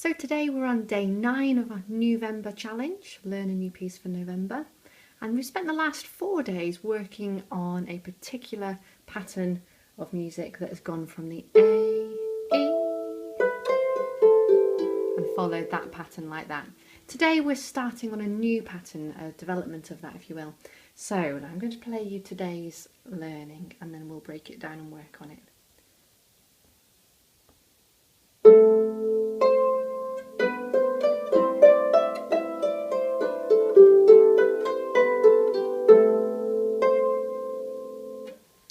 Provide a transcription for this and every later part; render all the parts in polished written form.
So today we're on day 9 of our Newvember challenge, Learn a New Piece for November. And we've spent the last 4 days working on a particular pattern of music that has gone from the A, E, and followed that pattern like that. Today we're starting on a new pattern, a development of that if you will. So I'm going to play you today's learning and then we'll break it down and work on it.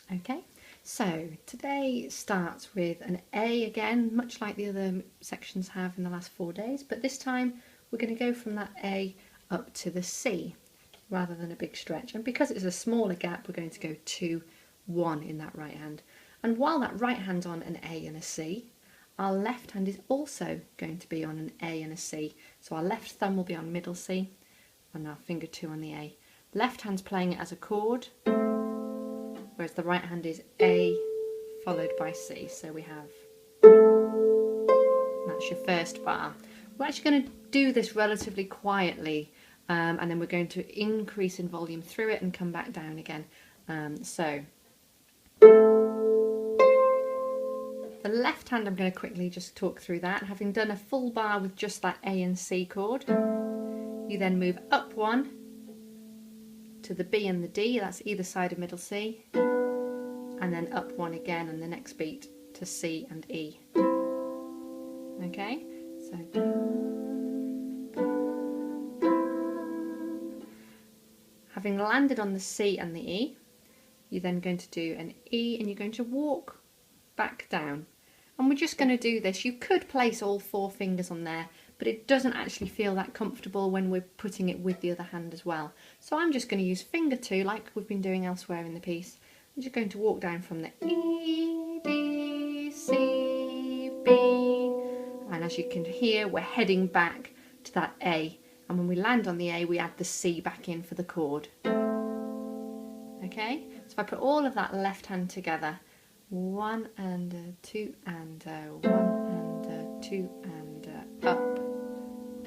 Okay, so today starts with an A again, much like the other sections have in the last 4 days, but this time we're going to go from that A up to the C rather than a big stretch. And because it's a smaller gap, we're going to go 2, 1 in that right hand. And while that right hand's on an A and a C, our left hand is also going to be on an A and a C. So our left thumb will be on middle C and our finger 2 on the A. Left hand's playing it as a chord, whereas the right hand is A followed by C. So we have, that's your first bar. We're actually going to do this relatively quietly and then we're going to increase in volume through it and come back down again. So the left hand, I'm going to quickly just talk through that. Having done a full bar with just that A and C chord, you then move up 1 to the B and the D, that's either side of middle C, and then up 1 again and the next beat to C and E. Okay, so having landed on the C and the E, you're then going to do an E and you're going to walk back down. And we're just going to do this. You could place all 4 fingers on there, but it doesn't actually feel that comfortable when we're putting it with the other hand as well. So I'm just going to use finger 2 like we've been doing elsewhere in the piece. I'm just going to walk down from the E, D, C, B, and as you can hear we're heading back to that A, and when we land on the A we add the C back in for the chord. Okay, so if I put all of that left hand together, 1 and 2 and 1 and 2 and up,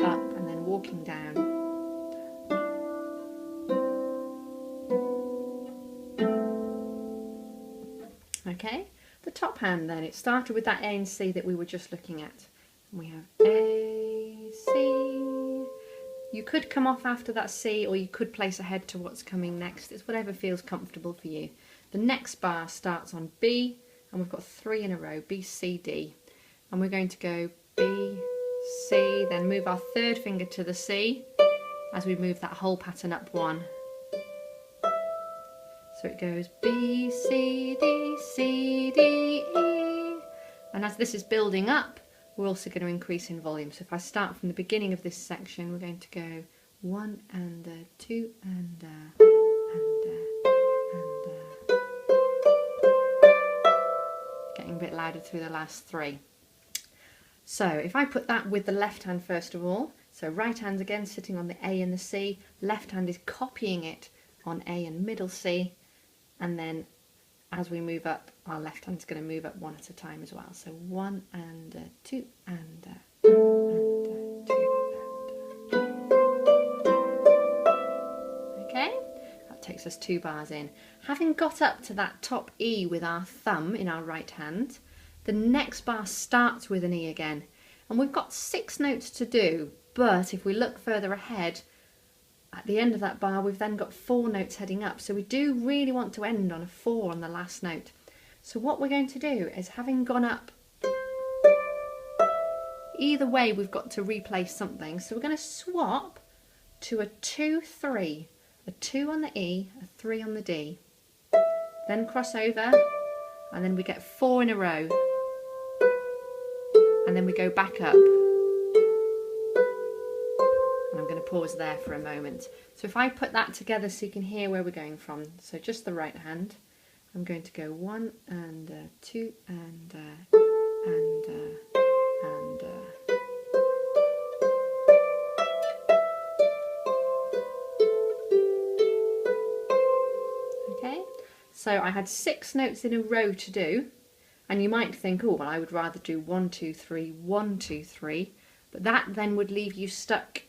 up, and then walking down. Okay, the top hand then, it started with that A and C that we were just looking at. We have A, C. You could come off after that C or you could place ahead to what's coming next. It's whatever feels comfortable for you. The next bar starts on B and we've got 3 in a row, B, C, D. And we're going to go B, C, then move our third finger to the C as we move that whole pattern up 1. So it goes B, C, D, C, D, E. And as this is building up, we're also going to increase in volume. So if I start from the beginning of this section, we're going to go 1 and 2 and getting a bit louder through the last 3. So if I put that with the left hand first of all, so right hand again sitting on the A and the C, left hand is copying it on A and middle C, and then as we move up, our left hand's going to move up 1 at a time as well. So 1 and 2 and 2 and okay, that takes us 2 bars in. Having got up to that top E with our thumb in our right hand, the next bar starts with an E again. And we've got 6 notes to do, but if we look further ahead, at the end of that bar we've then got 4 notes heading up, so we do really want to end on a 4 on the last note. So what we're going to do is, having gone up, either way we've got to replace something, so we're going to swap to a 2, 3, a 2 on the E, a 3 on the D, then cross over, and then we get 4 in a row, and then we go back up. I'm going to pause there for a moment. So if I put that together so you can hear where we're going from, so just the right hand, I'm going to go 1 and 2 and okay, so I had 6 notes in a row to do, and you might think, oh well, I would rather do 1, 2, 3, 1, 2, 3, But that then would leave you stuck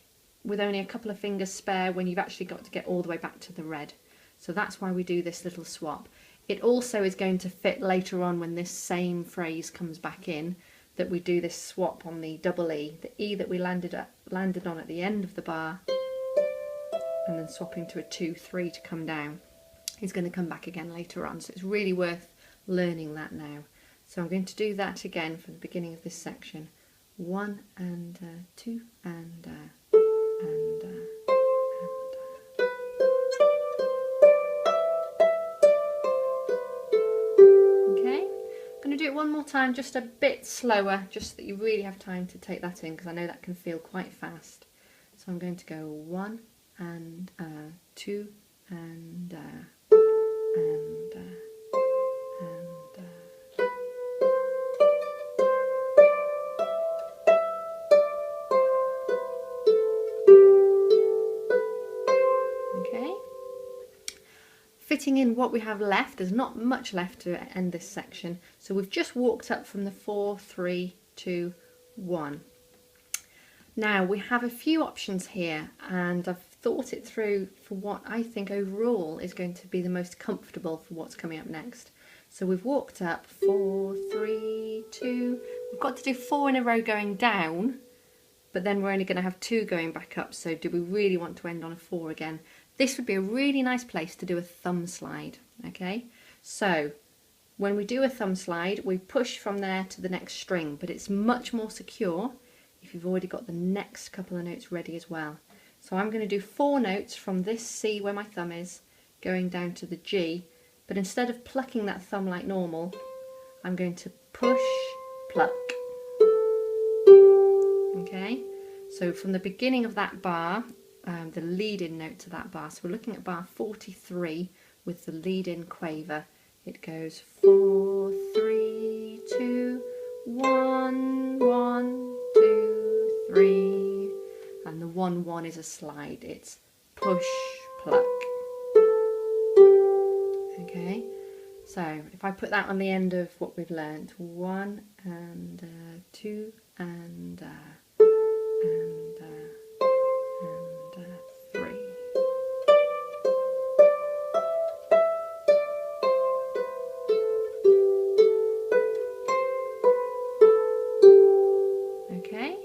with only a couple of fingers spare when you've actually got to get all the way back to the red. So that's why we do this little swap. It also is going to fit later on when this same phrase comes back in, that we do this swap on the double E. The E that we landed on at the end of the bar, and then swapping to a 2-3 to come down, is going to come back again later on. So it's really worth learning that now. So I'm going to do that again from the beginning of this section. 1 and 2 and okay, I'm going to do it one more time, just a bit slower, just so that you really have time to take that in, because I know that can feel quite fast. So I'm going to go 1 and 2 and okay. Fitting in what we have left, there's not much left to end this section, so we've just walked up from the 4, 3, 2, 1. Now we have a few options here, and I've thought it through for what I think overall is going to be the most comfortable for what's coming up next. So we've walked up 4, 3, 2, we've got to do 4 in a row going down, but then we're only going to have 2 going back up, so do we really want to end on a 4 again? This would be a really nice place to do a thumb slide, okay? So when we do a thumb slide, we push from there to the next string, but it's much more secure if you've already got the next couple of notes ready as well. So I'm going to do 4 notes from this C where my thumb is, going down to the G, but instead of plucking that thumb like normal, I'm going to push, pluck. Okay, so from the beginning of that bar, the lead-in note to that bar, so we're looking at bar 43 with the lead-in quaver. It goes 4, 3, 2, 1, 1, 2, 3, and the 1, 1 is a slide. It's push, pluck. Okay, so if I put that on the end of what we've learned, 1 and 2 and 3. Okay,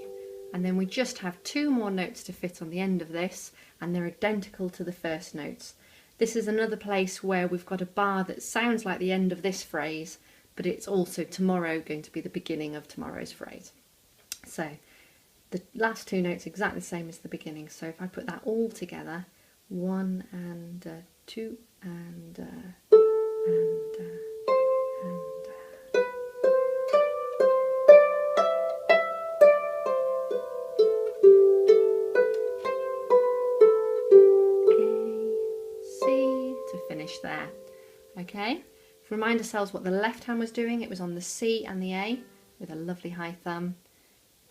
and then we just have 2 more notes to fit on the end of this, and they're identical to the first notes. This is another place where we've got a bar that sounds like the end of this phrase, but it's also tomorrow going to be the beginning of tomorrow's phrase. So the last 2 notes exactly the same as the beginning. So if I put that all together, 1 and 2 and there. Okay, to remind ourselves what the left hand was doing, it was on the C and the A with a lovely high thumb.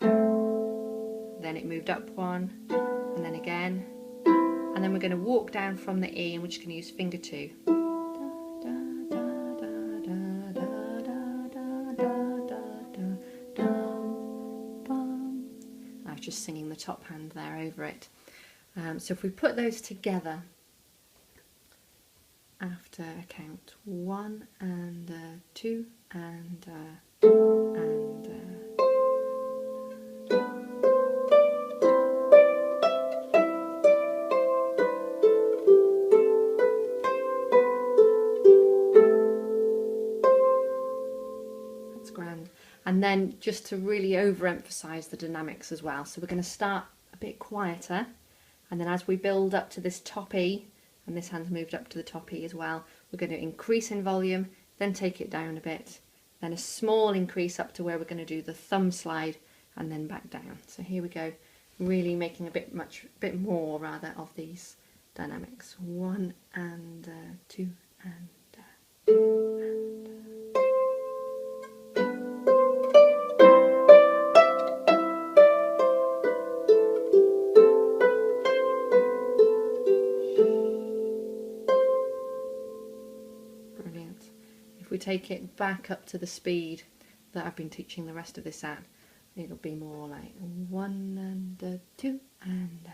Then it moved up 1, and then again, and then we're going to walk down from the E, and we're just going to use finger 2. I was just singing the top hand there over it. So if we put those together, after I count 1 and 2 and that's grand. And then just to really overemphasize the dynamics as well. So we're going to start a bit quieter, and then as we build up to this top E, and this hand's moved up to the top E as well, we're going to increase in volume, then take it down a bit, then a small increase up to where we're going to do the thumb slide, and then back down. So here we go, really making a bit more rather of these dynamics. 1 and 2 and take it back up to the speed that I've been teaching the rest of this at. It'll be more like 1 and 2 and